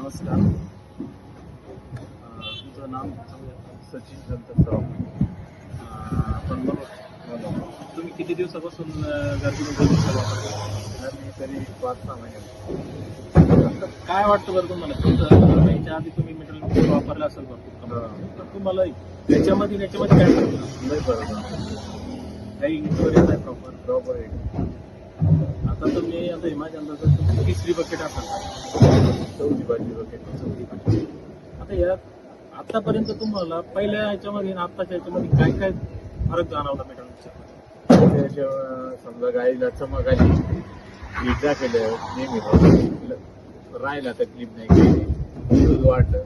नमस्कार. तुमचं नाव सचिन संतराव. आपण बरोबर तुम्ही किती दिवसापासून घरगुती जमिनीचा वापर करता? मी तरी 5-6 महिन्यात. काय वाटतं बरं तुम्हाला तुमचं याच्या आधी तुम्ही मटेरियल वापरलं असेल भरपूर तर तुम्हाला याच्यामध्ये काय वाटतं? लय फरक आहे. काही स्टोरेज आहे प्रॉपर प्रॉपर आहे. आता तुम्ही आता माझ्या अंदाजात तुमची तिसरी बकेट असाल चौथी पाचवी वगैरे. चौथी बकेट. आता यात आतापर्यंत तुम्हाला पहिल्या याच्यामध्ये आणि आत्ताच्या याच्यामध्ये काय काय फरक जाणवला मटेरियलच्या? त्याच्याशिवाय समजा गाईला चमक आली, इजा केलं नेहमी राहिला तकलीफ नाही काही दूध वाढलं.